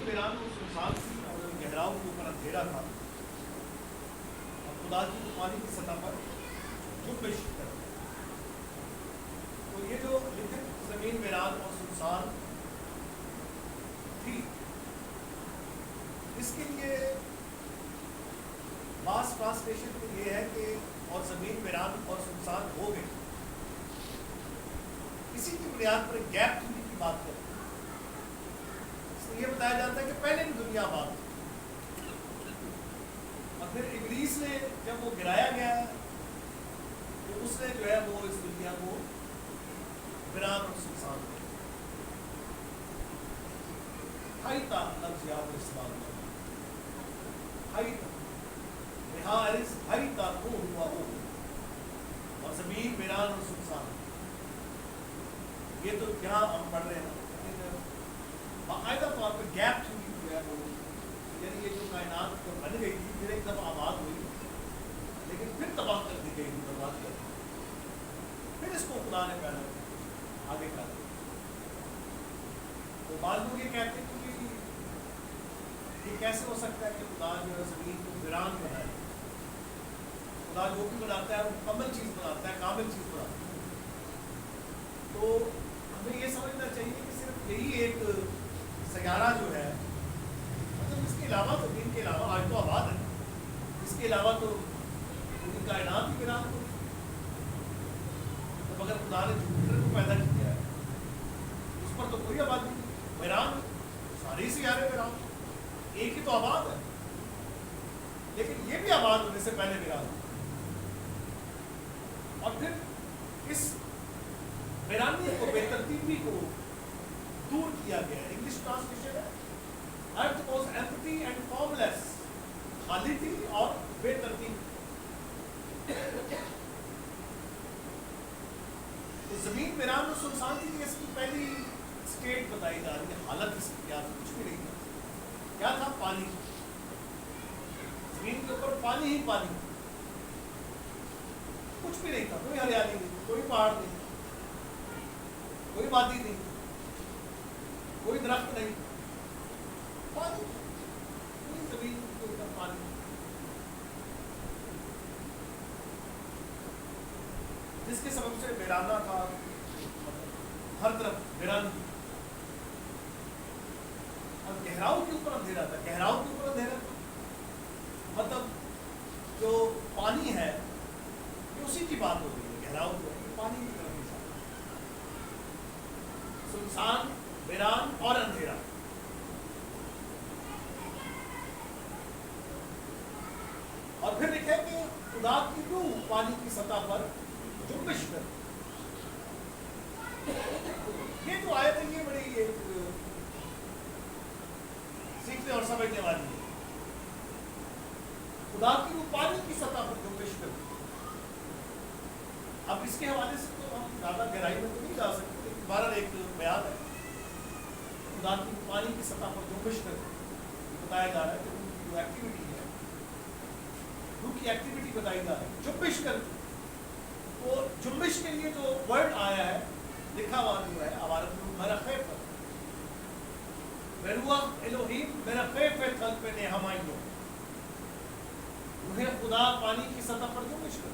ویران و سنسان تھی اور گہراؤں کے اوپر اندھیرا تھا اور خدا کی طوفانی کی سطح پر جنبش کر. تو یہ جو لکھت زمین ویران اور سنسان تھی اس کے لیے بعض ٹرانسلیشن میں یہ ہے کہ اور زمین ویران اور سنسان ہو گئی. اسی کی بنیاد پر گیپ تھیوری کی بات کرتے ہیں. اس میں یہ بتایا جاتا ہے کہ پہلے بھی دنیا آباد تھی اور پھر ابلیس نے جب وہ گرایا گیا تو اس نے جو ہے وہ اس دنیا کو ویران اور سنسان کیا. ہائیتا لفظ یاد استعمال کرنا. ہائیتا ہائیتا کو ہوا ہو اور زمین ویران اور سنسان. یہ تو یہاں ہم پڑھ رہے ہیں باقاعدہ طور پہ گیپ تھیوری جو ہے وہ یعنی یہ جو کائنات بن گئی تھی پھر ایک دفعہ آباد ہوئی لیکن پھر تباہ کر دی گئی برباد کر دی. پھر اس کو خدا نے پیدا کیا آگے کر دیا. تو بعض لوگ یہ کہتے ہیں کہ یہ کیسے ہو سکتا ہے کہ خدا جو ہے زمین کو ویران بنائے. خدا جو بھی بناتا ہے وہ مکمل چیز بناتا ہے, کامل چیز بناتا ہے. تو ہمیں یہ سمجھنا چاہیے کہ صرف یہی ایک سیارہ جو ہے مطلب اس کے علاوہ تو دن کے علاوہ آج تو آباد ہے, اس کے علاوہ تو پوری کائنات بھی ویران ہو. تو مگر خدا نے جوپیٹر کو پیدا کیا ہے اس پر تو کوئی آبادی نہیں, ویران سارے سیارے ویران, ایک ہی تو آباد ہے لیکن یہ بھی آباد ہونے سے پہلے ویران. اور پھر اس ویرانی کو بے ترتیبی کو دور کیا گیا ہے. انگلش ٹرانسلیشن ہے ارتھ واز ایمپٹی اینڈ فارملیس, خالی تھی اور بے ترتیب. تو زمین ویران اور سنسان تھی. اس کی پہلی اسٹیٹ بتائی جا رہی ہے, حالت اس کی کیا تھی, کچھ بھی نہیں تھا. کیا تھا؟ پانی. زمین کے اوپر پانی ہی پانی, کچھ بھی نہیں تھا. کوئی ہریالی نہیں, کوئی پہاڑ نہیں, کوئی وادی نہیں, کوئی درخت نہیں, پانی, پوری زمین کے اوپر پانی. جس کے سبب سے ویرانہ تھا, ہر طرف ویرانی. اور گہراؤں کے اوپر اندھیرا تھا. گہراؤں کے اوپر اندھیرا تھا مطلب جو پانی ہے یہ اسی کی بات ہو رہی ہے. گہراؤں جو ہے پانی کی طرف انسان, سنسان, ویران اور اندھیرا. اور پھر لکھے کہ خدا کی روح پانی کی سطح پر جنبش کر. یہ جو آیت ہے یہ بڑی ایک سیکھنے اور سمجھنے والی ہے. خدا کی روح پانی کی سطح پر جنبش کر. اب اس کے حوالے سے تو ہم زیادہ گہرائی میں تو نہیں جا سکتے لیکن بہرحال ایک بیان ہے خدا کی پانی کی سطح پر جنبش کر. بتایا جا رہا ہے کہ روح کی جو ایکٹیویٹی ہے, روح کی ایکٹیویٹی بتائی جا رہی ہے جنبش کر. وہ جنبش کے لیے جو ورڈ آیا ہے لکھا ہوا جو ہے عبارت مرخے پر روح الہیم مرخے پہ تھل پہ نہمائیوں. روح خدا پانی کی سطح پر جنبش کر.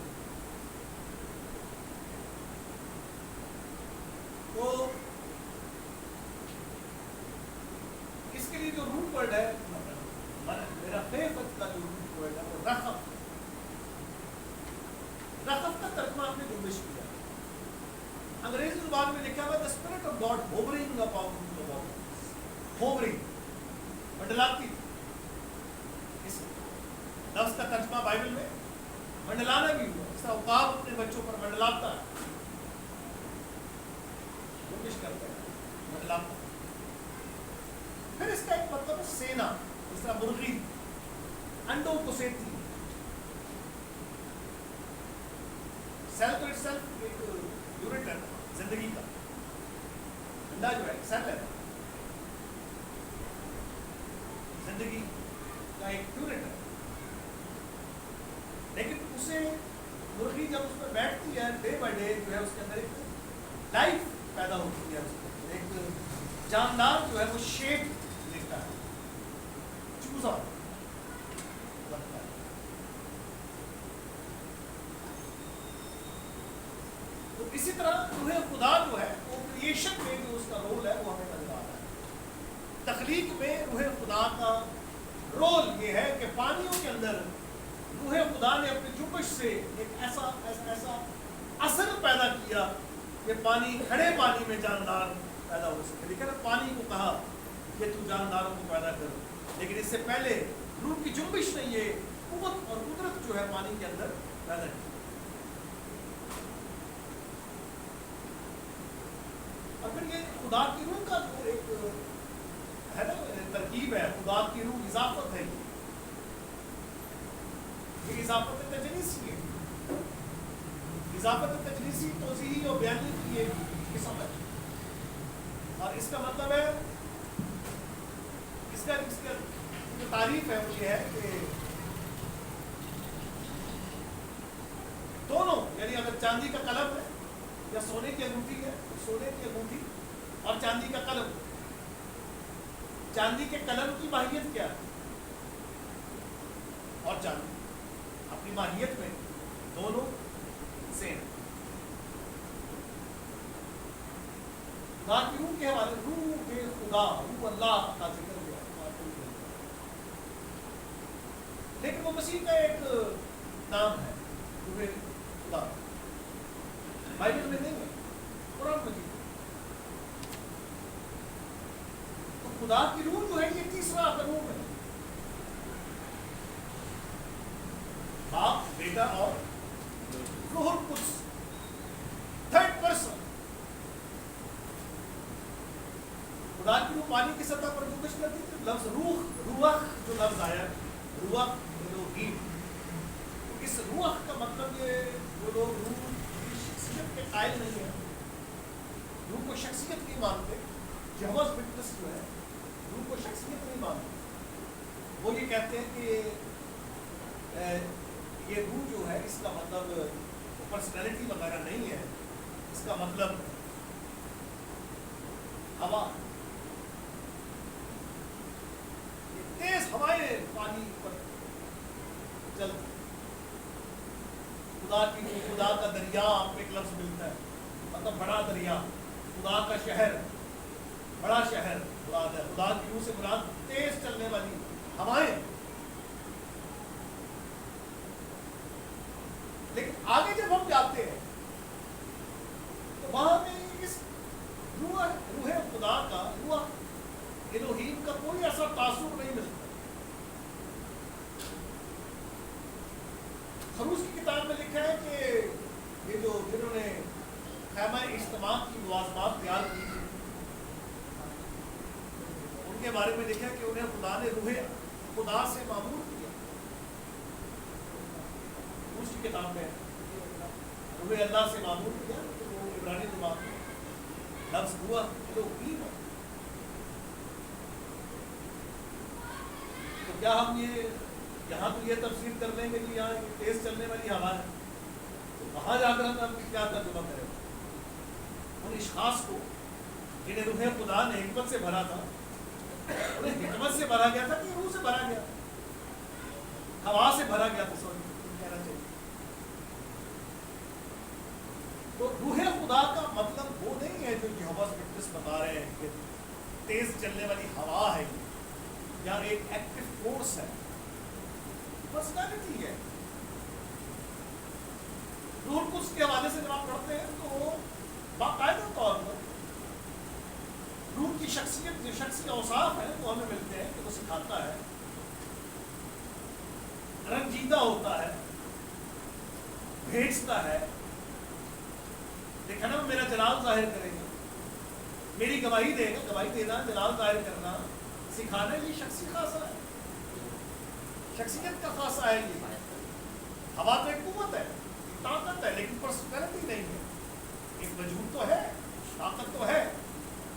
تو اس کے لیے جو روٹ ورڈ ہے مرخے کا جو روٹ ورڈ ہے وہ رخف. رخف کا ترجمہ آپ نے جنبش کیا. انگریزی زبان میں لکھا ہوا the spirit of God hovering upon the waters. hovering منڈلاتی. اس لفظ کا ترجمہ بائبل میں منڈلانا بھی ہوا. اس طرح عقاب اپنے بچوں پر منڈلاتا ہے, جنبش کرتا ہے, منڈلاتا. پھر اس کا ایک مطلب ہے سینا. اس طرح مرغی انڈوں کو سیتی. سیل تو اٹسیلف ایک یونٹ ہے زندگی کا. انڈا جو ہے سیل ہے, زندگی کا ایک یونٹ ہے. لیکن اسے مرغی جب اس پر بیٹھتی ہے ڈے بائی ڈے جو ہے اس کے اندر ایک لائف پیدا ہوتی ہے, اس کے اندر ایک جاندار جو ہے وہ شیپ لیتا ہے. سمسان لگتا ہے. تو اسی طرح روح خدا جو ہے وہ کریشن میں جو اس کا رول ہے وہ ہمیں نظر آ رہا ہے. تخلیق میں روح خدا کا رول یہ ہے کہ پانیوں کے اندر روح خدا نے اپنی جنبش سے ایک ایسا اثر پیدا کیا کہ پانی کھڑے پانی میں جاندار پیدا ہو سکے. لیکن پانی کو کہا کہ تو جانداروں کو پیدا کر, لیکن اس سے پہلے روح کی جنبش نے یہ قوت اور قدرت جو ہے پانی کے اندر پیدا کی. اور پھر یہ خدا کی روح کا جو ایک ہے نا ترکیب ہے, خدا کی روح اضافت ہے, یہ اضافت تجلیسی ہے. اضافت تجلیسی توضیحی اور بیانی کی یہ قسم ہے, اور اس کا مطلب ہے اس کا جو تعریف ہے وہ یہ ہے کہ دونوں, یعنی اگر چاندی کا قلم ہے یا سونے کی انگوٹھی ہے, سونے کی انگوٹھی اور چاندی کا قلم, چاندی کے قلم کی ماہیت کیا ہے اور چاندی اپنی ماہیت میں دونوں سیم. خدا کی روح کے حوالے روح خدا, روح اللہ کا ذکر ہوا, لیکن وہ مسیح کا ایک نام ہے روح خدا, بائبل میں نہیں ہے, قرآن مجید. تو خدا کی روح جو ہے یہ تیسرا روح ہے, باپ, بیٹا اور روح القدس, تھرڈ پرسن. خدا کی روح پانی کی سطح پر جنبش کرتی تھی. لفظ روح, روح جو لفظ آیا, روح الوہیم, اس روح کا مطلب یہ جو لوگ روح کی شخصیت کے قائل نہیں ہیں, روح کو شخصیت نہیں مانتے, یہوہ وٹنس جو ہے روح کو شخصیت نہیں مانتے, وہ یہ کہتے ہیں کہ یہ روح جو ہے اس کا مطلب پرسنالٹی وغیرہ نہیں ہے, اس کا مطلب ہوا, تیز ہوائیں پانی پر چلتی. خدا کی روح, خدا کا دریا, آپ کو ایک لفظ ملتا ہے مطلب بڑا دریا, خدا کا شہر, بڑا شہر مراد ہے. خدا کی روح سے مراد تیز چلنے والی ہوائیں. لیکن آگے جب ہم جاتے ہیں تو وہاں میں اس روح خدا کا, روح الوہیم کا کوئی ایسا تاثر نہیں ملتا. خروج کی کتاب میں لکھا ہے کہ یہ جو جنہوں نے خیمہ اجتماع کی ملازمات تیار کی تھی ان کے بارے میں لکھا ہے کہ انہیں خدا نے روح خدا سے معمور کیا. اس کی کتاب میں روح اللہ سے معمول کیا, تو وہ عبرانی زبان میں لفظ روح الوہیم ہے. تو کیا ہم یہ یہاں تو یہ تفسیر کر لیں گے کہ یہاں تیز چلنے والی ہوا ہے, تو وہاں جا کر ہم کیا ترجمہ کریں ان اشخاص کو جنہیں روح خدا نے حکمت سے بھرا تھا, انہیں حکمت سے بھرا گیا تھا کہ روح سے بھرا گیا, ہوا سے بھرا گیا تھا, سوری کہنا چاہیے. تو روح خدا کا مطلب وہ نہیں ہے جو یہوہ وٹنس بتا رہے ہیں کہ تیز چلنے والی ہوا ہے یا ایک ایکٹیو فورس ہے, پرسنالٹی ہے. روح القدس کے حوالے سے جب آپ پڑھتے ہیں تو باقاعدہ طور پر روح کی شخصیت, جو شخصی اوصاف ہیں وہ ہمیں ملتے ہیں کہ وہ سکھاتا ہے, رنجیدہ ہوتا ہے, بھیجتا ہے, دیکھا نا میرا جلال ظاہر کرے گا, میری گواہی دے گا. گواہی دینا, جلال ظاہر کرنا, سکھانا, یہ شخصی خاصہ ہے, شخصیت کا خاصہ ہے. یہ ہوا تو ایک قوت ہے, طاقت ہے, لیکن پرسنالٹی نہیں ہے. ایک وجود تو ہے, طاقت تو ہے,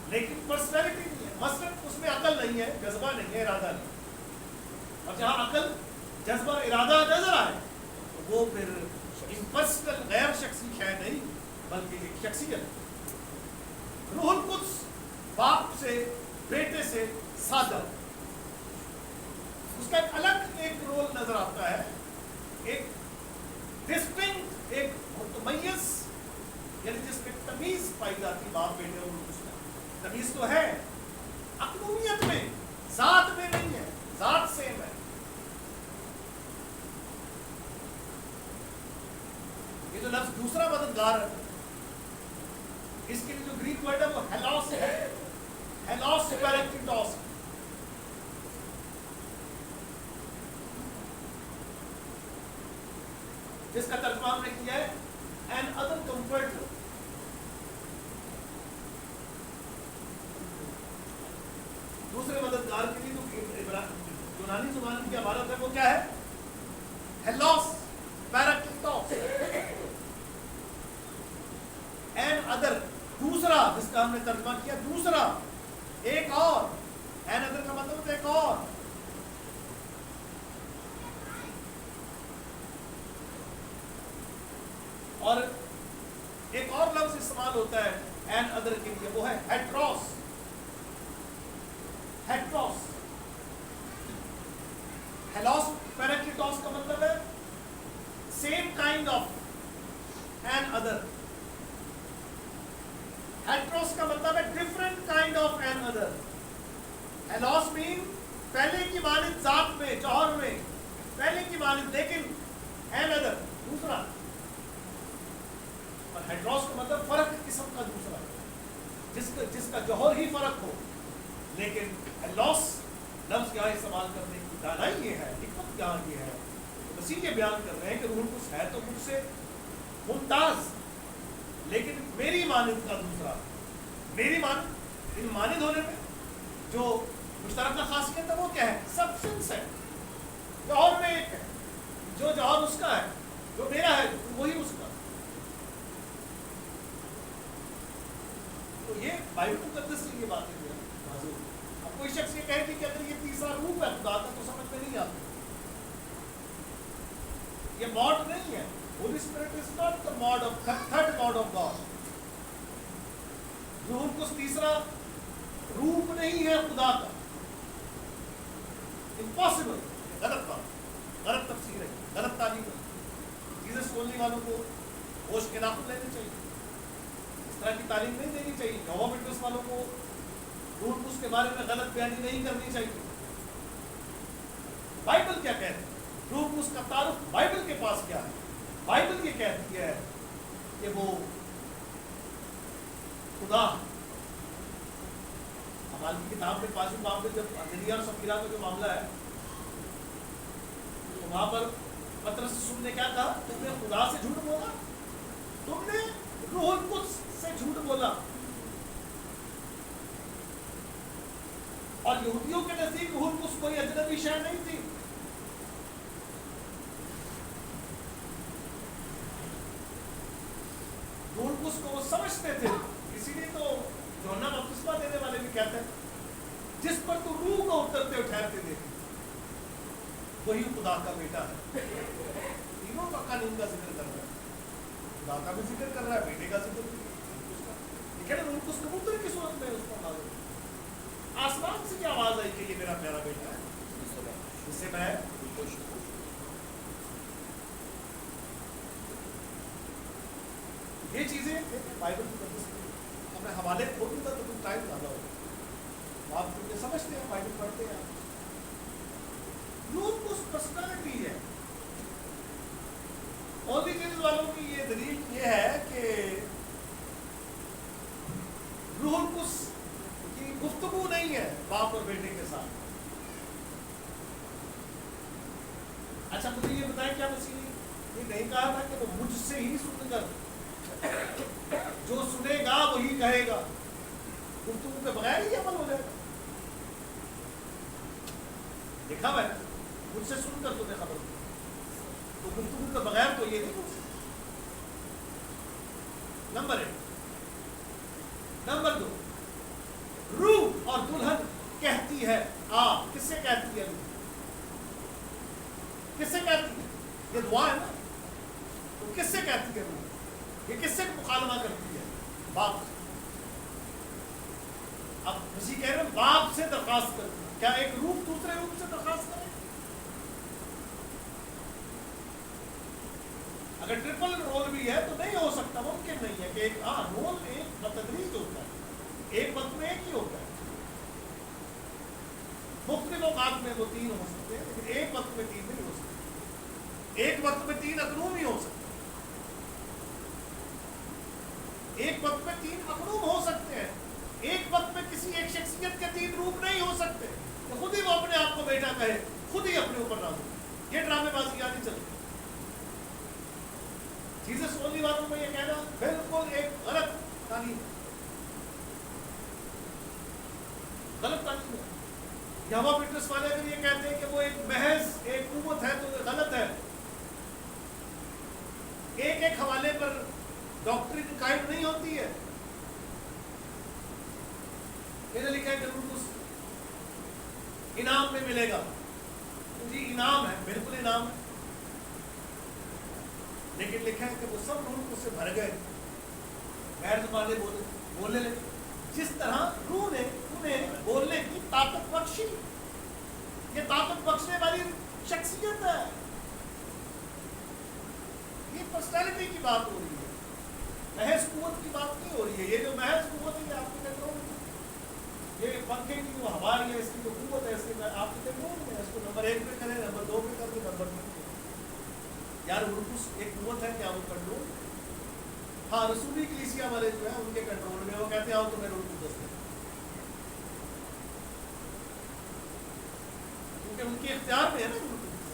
لیکن پرسنالٹی نہیں ہے. مثلاً اس میں عقل نہیں ہے, جذبہ نہیں ہے, ارادہ نہیں. اور جہاں عقل, جذبہ, ارادہ نظر آئے تو وہ پھر امپرسنل, غیر شخصی شے نہیں بلکہ ایک شخصیت. روح القدس باپ سے, بیٹے سے سادہ, کا ایک الگ ایک رول نظر آتا ہے, ایک ڈسٹنکٹ, ایک متمیز, یعنی جس میں تمیز پائی جاتی باپ بیٹے اور اس میں تمیز تو ہے, اقنومیت میں, ذات میں نہیں ہے, ذات سیم ہے. یہ جو لفظ دوسرا مددگار ہے, اس کے لیے جو گریک ورڈ ہے وہ ہیلوس ہے, ہیلوس پیراکلیٹوس, جس کا ترجمہ ہم نے کیا ہے این ادر کمفرٹر. دوسرے مددگار کے لیے جو یونانی زبان کی عبارت ہے وہ کیا ہے, ہیلوس پیراکلیٹوس, این ادر, دوسرا, جس کا ہم نے ترجمہ کیا دوسرا, ایک اور. این ادر کا مطلب ایک اور. اور ایک اور لفظ استعمال ہوتا ہے این ادر کے لیے, وہ ہے ہیٹروس. ہیٹروس, ہیلوس پیراکلیٹوس کا مطلب ہے same kind of another. ہیٹروس کا مطلب ہے different kind of another. ہیلوس مین پہلے کی مانند ذات میں, جوہر میں پہلے کی مانند, لیکن این ادر دوسرا. اور ہیٹروس کا مطلب فرق قسم کا دوسرا, جس کا جوہر ہی فرق ہو. لیکن ہیلوس لفظ یہاں استعمال کرنے کی دانائی یہ ہے, حکمت یہاں یہ ہے, مسیح یہ بیان کر رہے ہیں کہ روح القدس ہے تو مجھ سے ممتاز, لیکن میری مانند کا دوسرا. میری مانند, ان مانند ہونے میں جو مشترکہ خاصیت ہے وہ کیا ہے, سبسٹنس ہے, جوہر میں ایک ہے, جو جوہر اس کا ہے, جو میرا ہے وہی اس کا. تو یہ بائبل مقدس سے یہ باتیں جو ہے حاضر. اب کوئی شخص یہ کہے کہ اگر یہ تیسرا روپ ہے خدا کا تو سمجھ میں نہیں آتا. یہ ماڈ نہیں ہے. Holy Spirit is not the mod of third mod of God. روح القدس تیسرا روپ نہیں ہے خدا کا. امپاسبل, غلط بات, غلط تفسیر ہے, غلط تعلیم ہے. جیسس بولنے والوں کو ہوش کے ناخن لینے چاہیے, اس طرح کی تعلیم نہیں دینی چاہیے. یہوہ وٹنس والوں کو روح القدس کے بارے میں غلط بیانی نہیں کرنی چاہیے. بائبل کیا کہتے ہیں, روح القدس کا تعارف بائبل کے پاس کیا ہے. بائبل یہ کہتی ہے کہ وہ خدا. ہماری کتاب میں 5ویں باب میں جب انجنیا اور سفیرہ کا جو معاملہ ہے تو وہاں پر پترس رسول نے کیا کہا, تم نے خدا سے جھوٹ بولا, تم نے روح القدس سے جھوٹ بولا. اور یہودیوں کے نزدیک روح القدس کوئی اجنبی شے نہیں تھی. روح القدس کو وہ سمجھتے تھے. اسی لیے تو یوحنا بپتسمہ دینے والے بھی کہتے ہیں جس پر تو روح کو اترتے اور ٹھہرتے دیکھے وہی خدا کا بیٹا ہے. تینوں کا قانون کا ذکر کر رہا ہے, خدا کا بھی ذکر کر رہا ہے, بیٹے کا ذکر بھی. لیکن روح القدس کبوتر کی صورت میں اس کو نازل, آسمان سے کیا آواز آئی کہ یہ میرا پیارا بیٹا ہے جس سے میں خوش ہوں. یہ چیزیں بائبل مقدس کی ہمیں حوالے کھول دوں گا تو کچھ ٹائم زیادہ ہوگا. آپ کیونکہ سمجھتے ہیں, بائبل پڑھتے ہیں. روح القدس پرسنالٹی ہے. اور بھی چیز والوں کی یہ دلیل یہ ہے کہ روح القدس کی گفتگو نہیں ہے باپ اور بیٹے کے ساتھ. اچھا مجھے یہ بتائیں, کیا مسیح نے یہ نہیں کہا تھا کہ وہ مجھ سے ہی سن کر, جو سنے گا وہی کہے گا, گفتگو کے بغیر ہی عمل ہو جائے گا. دیکھا میں نے, مجھ سے سن کر تمہیں خبر دی, تو گفتگو کے بغیر تو یہ نہیں ہو سکتا. نمبر 1. نمبر 2, روح اور دلہن کہتی ہے آ. کس سے کہتی ہے روح, کس سے کہتی ہے؟ یہ دعا ہے نا, تو کس سے کہتی ہے روح, یہ کس سے مکالمہ کرتی ہے؟ باپ سے. اب مسیح کہہ رہے ہیں باپ سے درخواست کرتی ہے. کیا ایک روح دوسرے روح سے درخواست کرے؟ اگر ٹرپل رول بھی ہے تو نہیں ہو سکتا، ممکن نہیں ہے کہ ایک رول ایک بتدریج ہوتا ہے، ایک وقت میں ایک ہی ہوتا ہے. مختلف اوقات میں وہ 3 ہو سکتے ہیں لیکن ایک وقت میں 3 نہیں ہو سکتے. ایک وقت میں 3 اقنوم ہی ہو سکتے ہیں. ایک وقت میں 3 اقنوم ہو سکتے ہیں. ایک وقت میں کسی ایک شخصیت کے 3 روپ نہیں ہو سکتے کہ خود ہی وہ اپنے آپ کو بیٹا کہے، خود ہی اپنے اوپر نازل. یہ ڈرامے بازی نہیں چلتی. جیسس اونلی والوں میں یہ کہنا بالکل ایک غلط تعلیم ہے. غلط تعلیم ہے. یہاں پیٹرس والے اگر یہ کہتے ہیں کہ وہ ایک محض ایک قوت ہے تو یہ غلط ہے. ایک ایک حوالے پر ڈاکٹرین قائم نہیں ہوتی ہے. یہ لکھا ہے کہ روح القدس انعام میں ملے گا. جی انعام ہے، بالکل انعام ہے، لیکن لکھا ہے کہ وہ سب روح القدس سے بھر گئے، غیر زبانیں بولنے لگے. جس طرح روح نے انہیں بولنے کی طاقت بخشی، یہ طاقت بخشنے والی شخصیت ہے. یہ پرسنالٹی کی بات ہو رہی ہے، محض قوت کی بات نہیں ہو رہی ہے. یہ جو محض قوت ہے یہ آپ کے کنٹرول میں، یہ پنکھے کی جو ہوا ہے اس کی جو قوت ہے اس کی آپ کے کنٹرول میں. اس کو نمبر 1 پہ کریں، نمبر 2 پہ کر دیں، نمبر 3 پہ. یار روح ایک قوت ہے کیا وہ کنٹرول؟ ہاں رسولی کلیسیا والے جو ہیں ان کے کنٹرول میں، وہ کہتے ہیں آؤ تمہیں روح القدس دے، کیونکہ ان کے اختیار میں ہے نا روح القدس.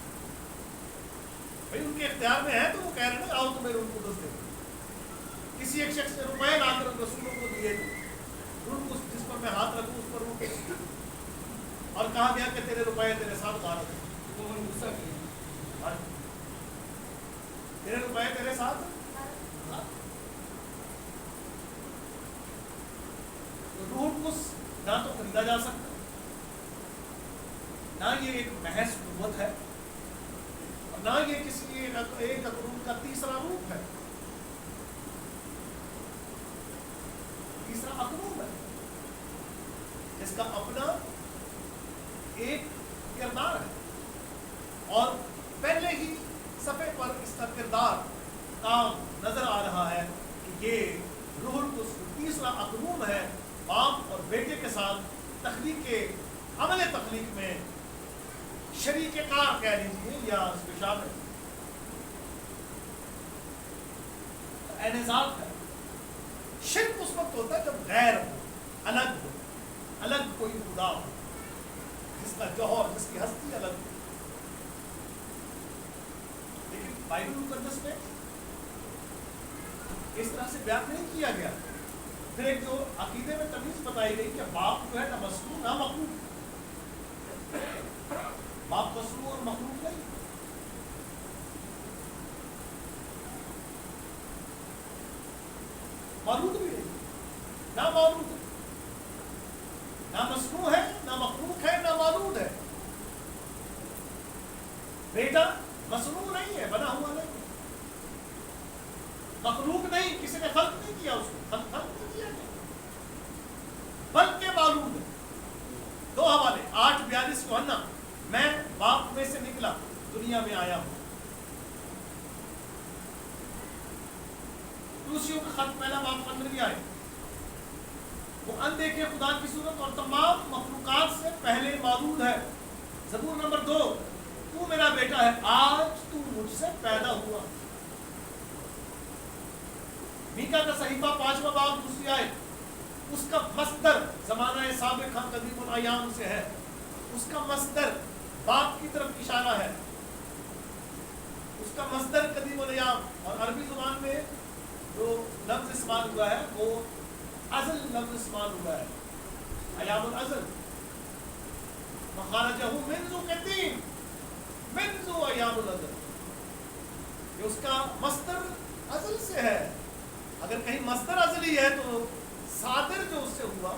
بھائی ان کے اختیار میں ہے تو وہ کہہ رہے ہیں نا آؤ تمہیں روح القدس دے. کسی ایک شخص نے روپئے لا کر رسولوں کو دیے روح القدس جس پر میں ہاتھ رکھوں اس پر روح القدس، اور کہا گیا کہ تیرے روپئے تیرے ساتھ غارت ہے. وہ غصہ کیا، تیرے روپئے تیرے ساتھ. روح القدس نہ تو خریدا جا سکتا، نہ یہ ایک محض قوت ہے، اور نہ یہ کسی ایک اقنوم کا تیسرا روپ ہے. تیسرا اقنوم ہے جس کا اپنا ایک کردار ہے، اور پہلے ہی صفحے پر اس کا کردار کام نظر آ رہا ہے کہ یہ روح القدس تیسرا اقنوم ہے، باپ اور بیٹے کے ساتھ تخلیق کے عمل تخلیق میں شریک کار کہہ لیجیے یا اس میں شامل انعزال ہے. شرک اس وقت ہوتا ہے جب غیر ہو، الگ کوئی خدا ہو جس کا جوہر جس کی ہستی الگ ہو. لیکن بائبل مقدس میں اس طرح سے بیان نہیں کیا گیا. پھر ایک جو عقیدے میں تمیز بتائی گئی کہ باپ جو ہے نہ مصنوع نہ مخلوق، باپ مصنوع اور مخلوق نہیں. مولود بھی نہیں، نہ مولود ہے، نہ مصنوع ہے، نہ مخلوق ہے، نہ مولود ہے. بیٹا مصنوع نہیں ہے، بنا ہوا نہیں، مخلوق نہیں، کسی نے خلق نہیں کیا اس کو، خلق نہیں کیا گیا، بلکہ مولود ہے. 2 حوالے 8:42 یوحنا، میں باپ میں سے نکلا دنیا میں آیا ہوں. دوسریوں کا خط پہلا باپ 15 آئے، وہ اندیکھے خدا کی صورت اور تمام مخلوقات سے پہلے مولود ہے. زبور نمبر 2، تو میرا بیٹا ہے، آج تو مجھ سے پیدا ہوا. میکا کا صحیفہ 5واں باب 2 آئے، اس کا مصدر زمانہ سابقہ قدیم الایام سے ہے. اس کا مصدر باپ کی طرف اشارہ ہے، اس کا مصدر قدیم الایام. اور عربی زبان میں جو لفظ استعمال ہوا ہے وہ ازل لفظ استعمال ہوا ہے، ایام الازل. مخارجہ منذ قدیم، منذ ایام الازل، یہ اس کا مصدر ازل سے ہے. اگر کہیں مصدر ازلی ہے تو صادر جو اس سے ہوا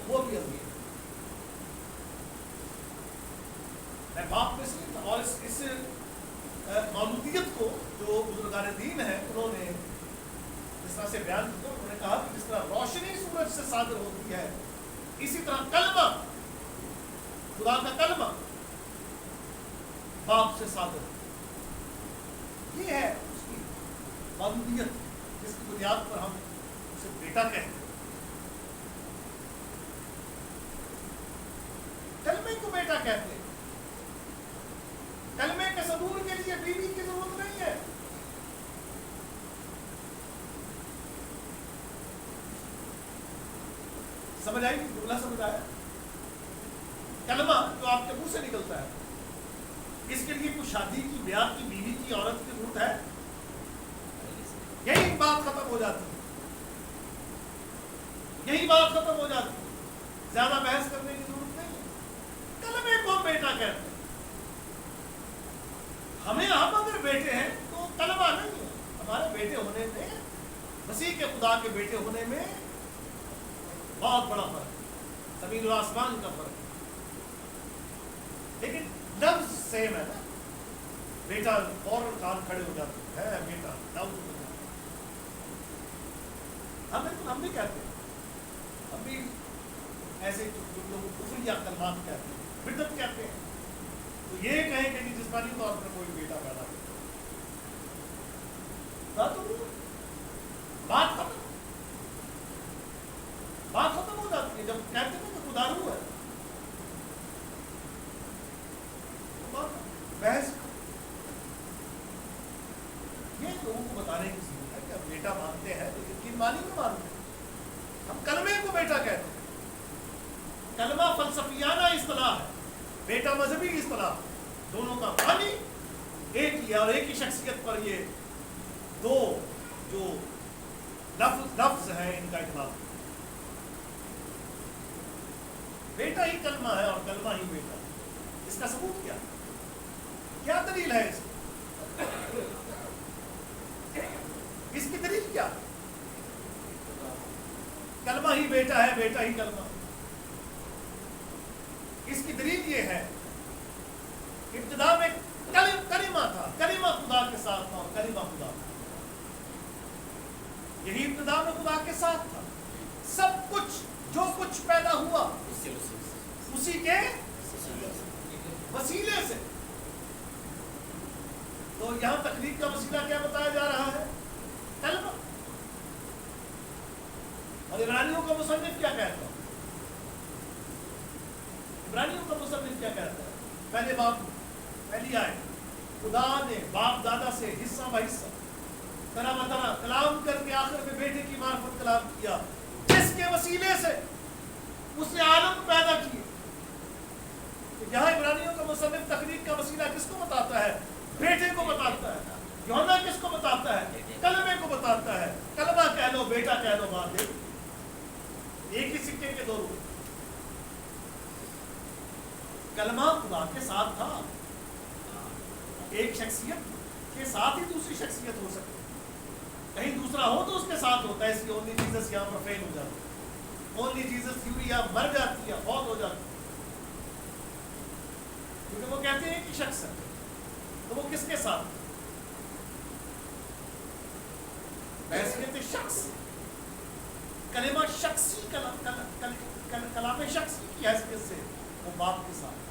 وہ بھی ازلی ہے. میں باپ میں سے، اور اس مولودیت کو جو بزرگان دین ہیں انہوں نے جس طرح سے بیان کیا، انہوں نے کہا کہ جس طرح روشنی سورج سے صادر ہوتی ہے، اسی طرح کلمہ، خدا کا کلمہ باپ سے صادر. یہ ہے اس کی مولودیت جس کی بنیاد پر ہم اسے بیٹا کہتے ہیں. کلمے کو بیٹا کہتے ہیں. کلمے کے ثبوت کے لیے بیوی کی ضرورت نہیں ہے. سمجھ آئی کہ جملہ سمجھ آیا؟ کلمہ جو آپ کے منہ سے نکلتا ہے اس کے لیے کوئی شادی کی بیاہ کی بیوی کی عورت کی ضرورت ہے؟ یہی بات ختم ہو جاتی ہے. یہی بات ختم ہو جاتی ہے. زیادہ بحث کرنے کی ضرورت نہیں ہے. کلمے کو ہم بیٹا کہتے ہیں. ہم اگر بیٹے ہیں تو کلمہ نہیں ہے. ہمارے بیٹے ہونے میں مسیح کے خدا کے بیٹے ہونے میں بہت بڑا فرق ہے. زمین و آسمان کا فرق ہے. لیکن لفظ سیم ہے نا. بیٹا فوراً کان کھڑے ہو جاتے ہیں بیٹا لفظ ہم بھی کہتے ہیں. ہم بھی ایسے لوگ کفر یا کلمات کہتے ہیں, بدعت کہتے ہیں. تو یہ کہیں کہ جسمانی طور پر کوئی بیٹا پیدا ہو, بات ختم ہو جاتی ہے. جب کہتے ہیں کہ خدا روح ہے بحث. یہ لوگوں کو بتانے کی ضرورت ہے کہ ہم بیٹا مانتے ہیں لیکن کن معنی میں مانتے ہیں. ہم کلمے کو بیٹا کہتے ہیں. کلمہ فلسفیانہ اصطلاح ہے, بیٹا مذہبی اصطلاح. دونوں کا معنی ایک ہی اور ایک ہی شخصیت پر یہ دو جو لفظ ہیں ان کا اطلاق. بیٹا ہی کلمہ ہے اور کلمہ ہی بیٹا. اس کا ثبوت کیا دلیل ہے اس کی دلیل کیا؟ کلمہ ہی بیٹا ہے, بیٹا ہی کلمہ. اس کی دلیل یہ ہے ابتدا میں کلمہ تھا, کلمہ خدا کے ساتھ تھا اور کلمہ خدا تھا. یہی ابتدا میں خدا کے ساتھ تھا. سب کچھ جو کچھ پیدا ہوا اسی کے وسیلے سے. تو یہاں تخلیق کا وسیلہ کیا بتایا جا رہا ہے؟ کلمہ. اور عبرانیوں کا مصنف کیا کہتا ہے؟ عبرانیوں کا مصنف کیا کہتا ہے؟ پہلے باب پہلی آیت, خدا نے باپ دادا سے حصہ بہ حصہ طرح بطرح کلام کر کے آخر میں بیٹے کی معرفت کلام کیا جس کے وسیلے سے اس نے عالم پیدا کیے. یہاں عبرانیوں کا مصنف تخلیق کا وسیلہ کس کو بتاتا ہے؟ بیٹے کو بتاتا ہے. یوحنا کس کو بتاتا ہے؟ کلمے کو بتاتا ہے. کلمہ کہہ لو, بیٹا کہہ لو, بات ایک ہی سکے کے دو روپ. کلمہ خدا کے ساتھ تھا. ایک شخصیت کے ساتھ ہی دوسری شخصیت ہو سکتی ہے. کہیں دوسرا ہو تو اس کے ساتھ ہوتا ہے. اس لیے اونلی جیزس یہاں پر فیل ہو جاتا ہے. اونلی جیزس تھیوری یہاں مر جاتی ہے, فوت ہو جاتی ہے, کیونکہ وہ کہتے ہیں کہ شخص ہے. تو وہ کس کے ساتھ؟ بحثیت شخص. کلمہ شخصی کلام شخصی کی حیثیت سے وہ باپ کے ساتھ.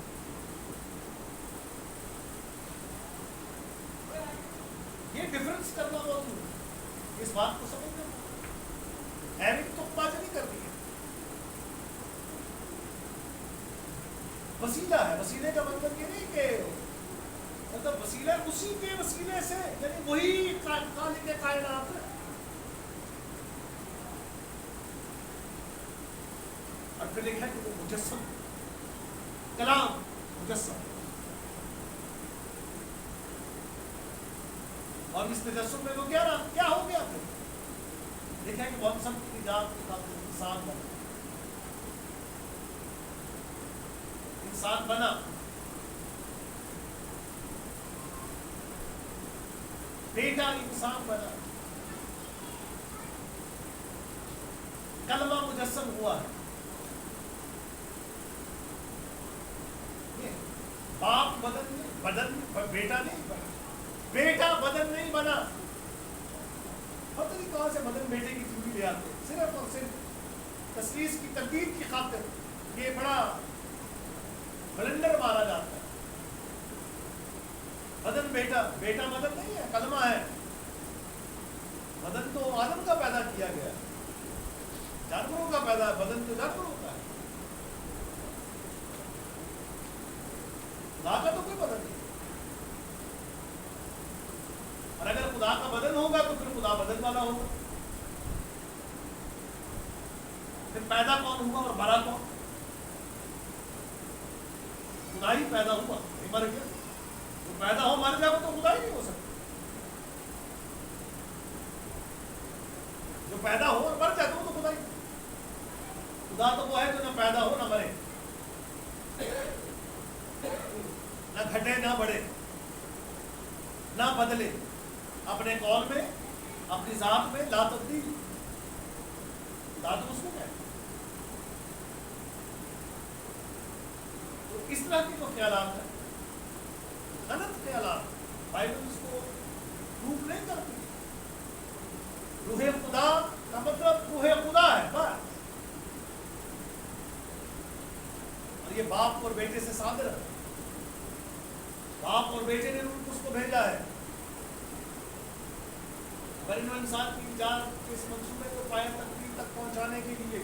یہ ڈفرنس کرنا بہت ضروری ہے. اس بات کو سمجھنا ہے تو بات نہیں کرنی ہے. وسیلہ ہے. وسیلے کا مطلب یہ نہیں کہ مطلب وسیلہ اسی کے وسیلے سے, یعنی وہی خالق کائنات ہے. اور پھر لکھا کہ وہ مجسم, کلام مجسم. اور اس تجسم میں وہ کیا ہو گیا پھر دیکھا کہ بہت سب کی ایجاد کے ساتھ انسان بنا. بیٹا انسان بنا. کلمہ مجسم ہوا ہے. باپ بدن بیٹا نہیں بنا. بیٹا بدن نہیں بنا. پتہ نہیں کہاں سے بدن بیٹے کی چیزیں لے آتے, صرف اور صرف تسلیس کی ترتیب کی خاطر یہ بڑا بلنڈر مارا جاتا ہے. بدن بیٹا بدن نہیں ہے, کلمہ ہے. بدن تو آدم کا پیدا کیا گیا ہے، جانوروں کا پیدا ہے، بدن تو جانوروں کا ہے، خدا کا تو کوئی بدن نہیں. اور اگر خدا کا بدن ہوگا تو پھر خدا بدن والا ہوگا. پھر پیدا کون ہوا اور مرا کون؟ خدا ہی پیدا ہوا، نہیں مر گیا. جو پیدا ہو مر جائے وہ تو خدا ہی نہیں ہو سکتا. جو پیدا ہو اور مر جائے تو وہ تو خدا ہی. خدا تو وہ ہے جو نہ پیدا ہو نہ مرے، نہ گھٹے نہ بڑھے، نہ بدلے، اپنے قول میں اپنی ذات میں لا تبدیل. خدا تو اس کو کہتے ہیں. تو اس طرح کے جو خیالات ہیں غلط خیالات، بائبل اس کو پروف نہیں کرتی. روح خدا کا مطلب روح خدا ہے بس. اور یہ باپ اور بیٹے سے صادر ہے. باپ اور بیٹے نے روح اس کو بھیجا ہے. اگر انسان کی ایجاد کے اس منصوبے کو پایہ تکمیل تک پہنچانے کے لیے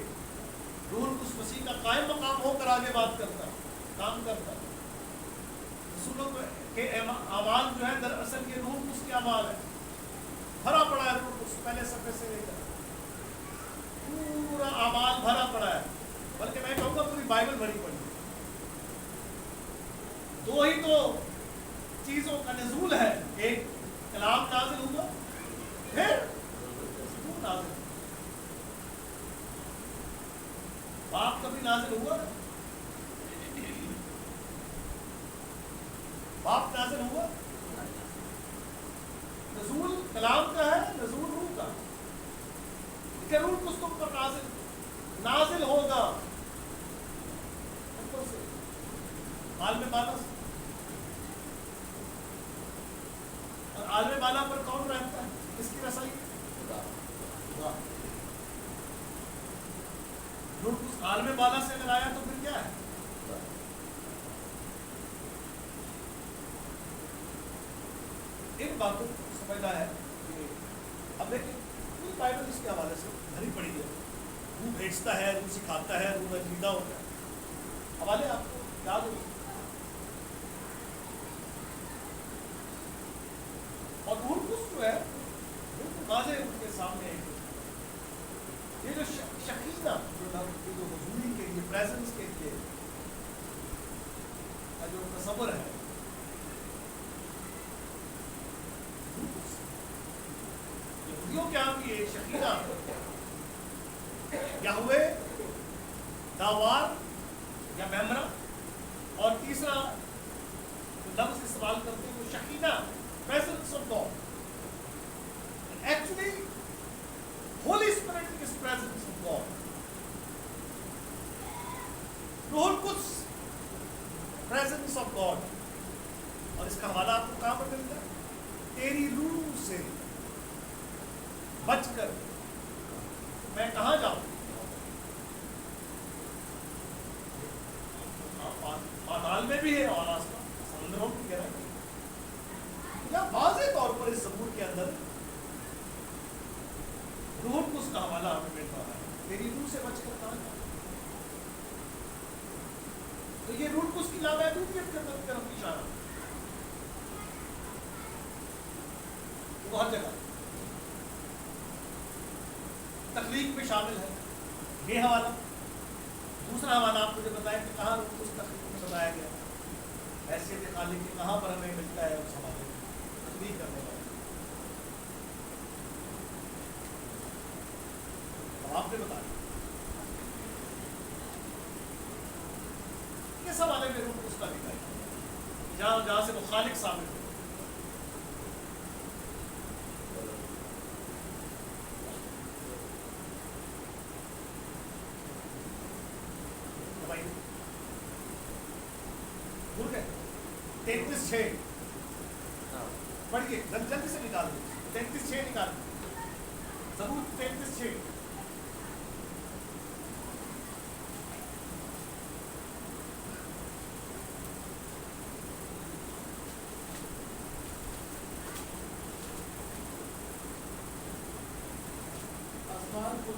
روح القدس مسیح کا قائم مقام ہو کر آگے بات کرتا ہے، کام کرتا ہے. رسولوں کے اعمال جو ہے دراصل یہ روح القدس کے اعمال ہے. بھرا پڑا ہے روح القدس، پہلے صفحے سے لے کر پورا اعمال بھرا پڑا ہے. بلکہ میں کہوں گا پوری بائبل بھری پڑی ہے. دو ہی تو چیزوں کا نزول ہے، ایک کلام نازل ہوا، پھر روح نازل. باپ کبھی نازل ہوا؟ باپ نازل ہوا؟ نزول کلام کا ہے، نزول روح کا. کہ روح کس تم پر نازل ہوگا اوپر سے، عالم بالا سے. اور عالم بالا پر کون رہتا ہے؟ کس کی رسائی؟ خدا. روح اس عالم بالا سے اگر آیا تو پھر کیا ہے؟ ان باتوں کو سمجھنا ہے کہ اب دیکھیں پوری بائبل اس کے حوالے سے بھری پڑی ہے. روح بھیجتا ہے، روح سکھاتا ہے، روح نجیدہ ہوتا ہے. حوالے آپ کو یاد ہو. اور روح القدس جو ہے بالکل واضح ان کے سامنے یہ جو شکینہ جو حضوری کے لیے، پریزنس کے لیے کا جو تصور ہے، یہودیوں کے یہاں بھی شکینہ یہوہ، داوار یا میمرا، اور تیسرا لفظ استعمال کرتے ہیں وہ Shakina, presence of God. And actually, Holy Spirit is presence of God. روح القدس presence of God. اور اس کا حوالہ آپ کو کہاں پر ملتا ہے؟ تیری روح سے بچ کر میں کہاں جاؤں؟ پاتال میں بھی ہے اور آسمان سمندروں کی گہرائی. یا واضح طور پر اس زبور کے اندر روح القدس کا حوالہ ہمیں مل رہا ہے. تیری روح سے بچ کر کہاں جاؤں؟ تو یہ روح القدس کی لامحدودیت کی طرف اشارہ بہت جگہ تخلیق میں شامل ہے. یہ حوالہ. دوسرا حوالہ آپ مجھے بتائیں کہ کہاں روح القدس تخلیق میں بتایا گیا، حیثیت خالق کی کہاں پر ہمیں ملتا ہے اس حوالے میں تخلیق کرنے والا. آپ نے بتایا کس حوالے میں روح القدس کا دکھائی جہاں سے وہ خالق ثابت ہو. بھول گئے 33:6 پڑھیے جلدی سے نکال دیں. 33:6 نکال دیں. زبور 33:6.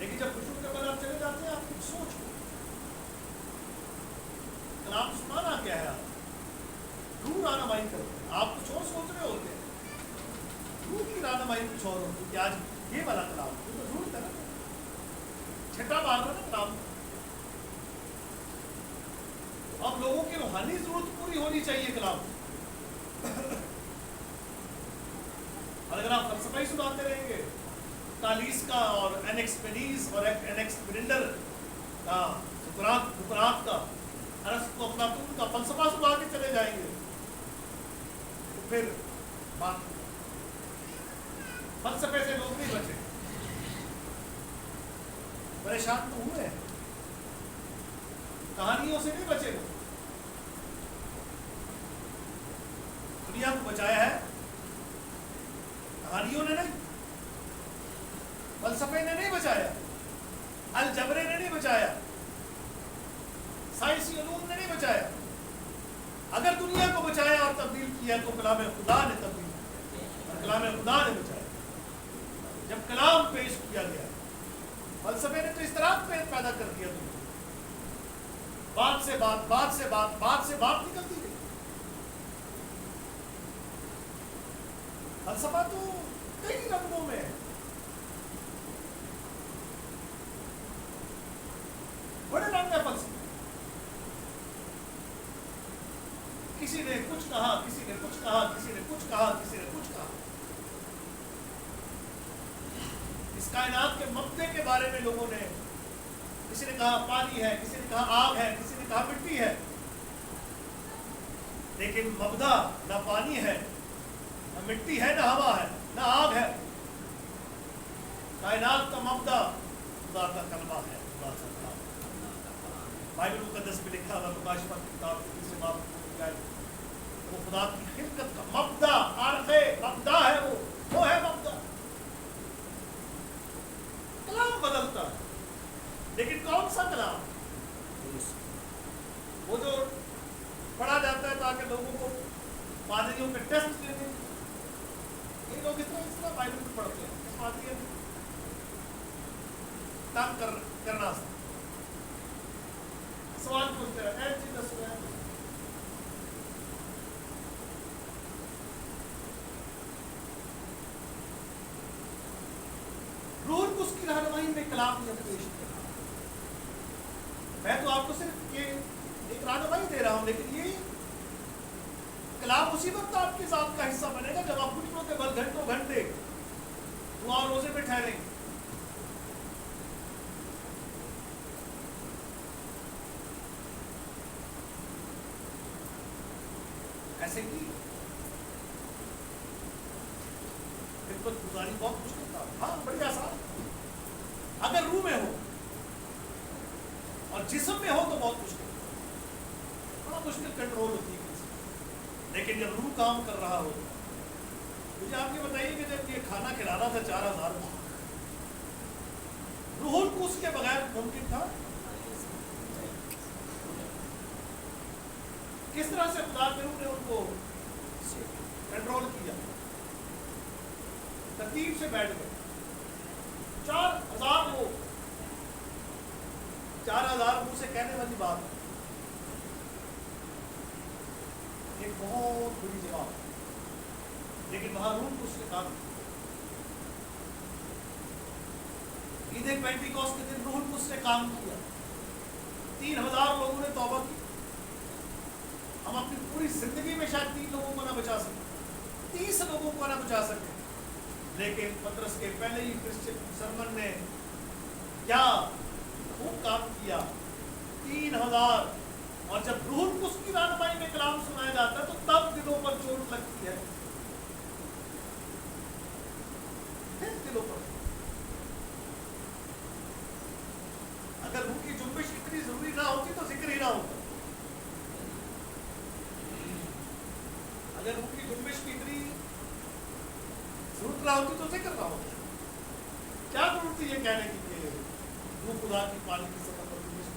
لیکن جب خوشبو کے بعد آپ چلے جاتے ہیں آپ کچھ سوچ ہو کلام سنانا کیا ہے آپ روح رہنمائی کرتے ہیں آپ کچھ اور سوچ رہے ہوتے ہیں روح کی رہنمائی کچھ اور ہوتی ہے کہ آج یہ والا کلام یہ تو ضرورت ہے نا چھٹا مار رہا نا کلام اب لوگوں کی روحانی ضرورت پوری ہونی چاہیے کلام اور اگر آپ فلسفہ ہی سناتے رہیں گے کالیس کا اور اینکس پینیز اور اینکس پرنڈر کا سقراط کا ارسطو افلاطون کا فلسفہ سنا کے چلے جائیں گے تو پھر بات فلسفے سے لوگ نہیں بچے پریشان تو ہوئے ہیں کہانیوں سے نہیں بچے گا دنیا کو بچایا ہے کہانیوں نے نہیں فلسفے نے نہیں بچایا الجبرے نے نہیں بچایا سائنسی علوم نے نہیں بچایا اگر دنیا کو بچایا اور تبدیل کیا تو کلام خدا نے تبدیل کیا اور کلام خدا نے بچایا جب کلام پیش کیا گیا فلسفے نے تو اس طرح پیدا کر دیا دنیا بات سے بات نکلتی گئی فلسفہ تو کئی رنگوں میں ہے بڑے رنگ ہے فلسفہ کسی نے کچھ کہا کسی نے کچھ کہا کسی نے کچھ کہا کسی نے کچھ کہا اس کائنات کے مبدے کے بارے میں لوگوں نے کسی نے کہا پانی ہے کسی نے کہا آگ ہے کسی نے کہا مٹی ہے لیکن مبدا نہ پانی ہے نہ مٹی ہے نہ ہوا ہے نہ آگ ہے کائنات کا مبدا خدا کا کلمہ ہے خدا کا کلام بائبل مقدس میں لکھا ہوا مکاشفہ کی کتاب کے تیسرے باب میں وہ خدا کی خلقت کا مبدا مبدا ہے وہ ہے مبدا کلام بدلتا ہے لیکن کون سا کلام وہ جو پڑھا جاتا ہے تاکہ لوگوں کو پادریوں کے ٹیسٹ لینے یہ لوگ اس طرح بائبل میں پڑھتے ہیں اس پادری تنگ کرنا سوال پوچھتے ہیں روح القدس کی رہنمائی میں کلام جب پیش کرنا میں تو آپ کو صرف یہ ایک رہنمائی دے رہا ہوں لیکن یہ کلام اسی وقت آپ کی ذات کا حصہ بنے گا جب آپ گھٹنوں کے بل گھنٹوں گھنٹے دعا روزے میں ٹھہریں گے ایسے کی خدمت گزاری بہت مشکل تھا ہاں بڑی آسان اگر روح میں ہو اور جسم میں ہو تو بہت مشکل بڑا مشکل کنٹرول ہوتی ہے لیکن جب روح کام کر رہا ہو مجھے آپ یہ بتائیے کہ جب یہ کھانا کھلانا تھا 4000 روح القدس کے بغیر ممکن تھا کس طرح سے خدا کے روح نے ان کو کنٹرول کیا ترتیب سے بیٹھ گئے 4000 لوگ 4000 منہ سے کہنے والی بات ایک بہت بڑی جگہ لیکن وہاں روح کو اس نے کام عید پینٹیکوست کے دن روح کو اس نے کام کیا 3000 لوگوں نے توبہ کی ہم اپنی پوری زندگی میں شاید 3 لوگوں کو نہ بچا سکیں 30 لوگوں کو نہ بچا سکیں لیکن پطرس کے پہلے ہی کرسچن سرمن نے کیا خوب کام کیا 3000 اور جب روح القدس کی رہنمائی میں کلام سنایا جاتا ہے تو تب دلوں پر چوٹ لگتی ہے دلوں پر اگر روح کی جنبش اتنی ضروری نہ ہوتی تو ذکر ہی نہ ہوتا اگر روح کی جنبش کی اتنی ضرورت نہ ہوتی تو ذکر نہ ہوتا کیا ضرورت تھی یہ کہنے کی کہ روح خدا کی پانی کی سطح پر جنبش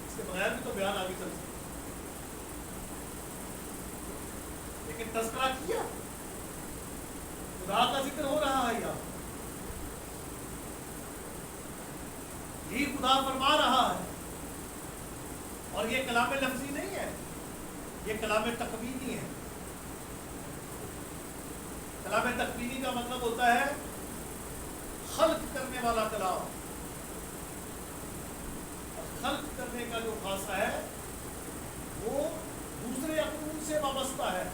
اس کے بغیر بھی تو بیان آگے چل سکتا لیکن تذکرہ کیا خدا کا ذکر ہو رہا ہے یہاں خدا فرما رہا ہے، اور یہ کلام لفظی نہیں ہے، یہ کلام تکوینی ہے۔ کلام تکوینی کا مطلب ہوتا ہے خلق کرنے والا کلام، اور خلق کرنے کا جو خاصہ ہے وہ دوسرے اقنون سے وابستہ ہے۔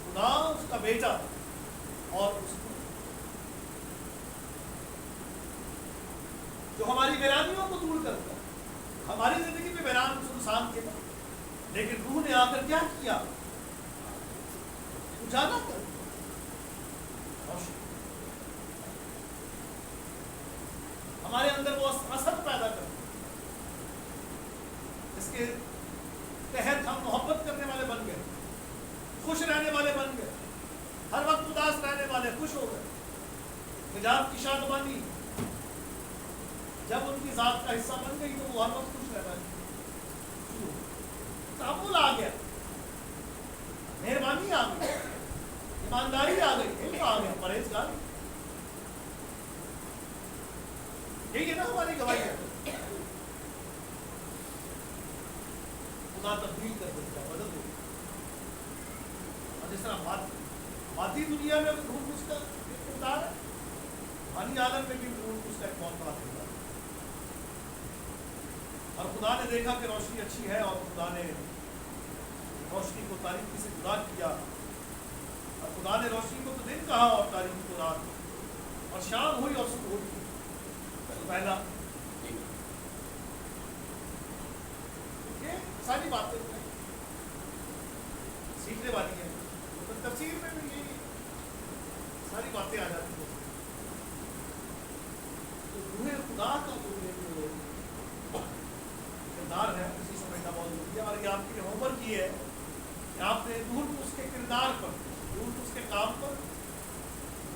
خدا اس کا بیٹا اور اس کو جو ہماری ویرانیوں کو دور کرتا ہے۔ ہماری زندگی میں ویران سنسان کے بعد، لیکن روح نے آ کر کیا کیا؟ اجالا کر روشنی، ہمارے اندر وہ اثر پیدا کرتا ہے اس کے تحت ہم محبت کرنے والے بن گئے، خوش رہنے والے بن گئے، ہر وقت اداس رہنے والے خوش ہو گئے۔ حجاب کی شادمانی جب ان کی ذات کا حصہ بن گئی تو وہ ہر وقت خوش رہنا شروع ہو، تعامل آ گیا، مہربانی آ گئی، ایمانداری آ گئی، علم آ گیا، پرہیزگاری۔ یہی ہے نا ہماری گواہی ہے۔ خدا تبدیل کر دیتا ہے، بدل دیتا ہے۔ اور جس طرح مادی دنیا میں روح اس کا کردار ہے، روحانی عالم میں بھی روح اس کا ایک بہت بڑا کردار ہے۔ اور خدا نے دیکھا کہ روشنی اچھی ہے، اور خدا نے روشنی کو تاریکی سے جدا کیا، اور خدا نے روشنی کو تو دن کہا اور تاریکی کو رات، اور شام ہوئی اور صبح ہوئی۔ پہلا یہ ساری باتیں سیکھنے والی ہیں، تو تفسیر میں بھی یہ ساری باتیں آ جاتی ہیں۔ تو روح خدا کا جو کردار ہے اسی سمجھنا بہت ضروری ہے۔ اور یہ آپ کی ہوم ورک یہ ہے کہ آپ نے روح اس کے کردار پر، روح اس کے کام پر،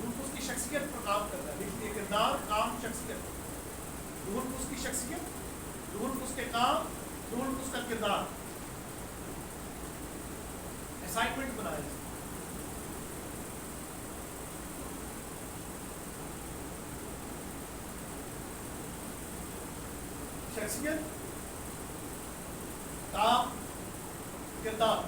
روح اس کی شخصیت پر کام کرنا ہے۔ لیکن یہ کردار، کام، شخصیت، روح اس کی شخصیت، روح اس کے کام، روح اس کا کردار، اسائنمنٹ بنائے۔ شخصیت، کام، کردار۔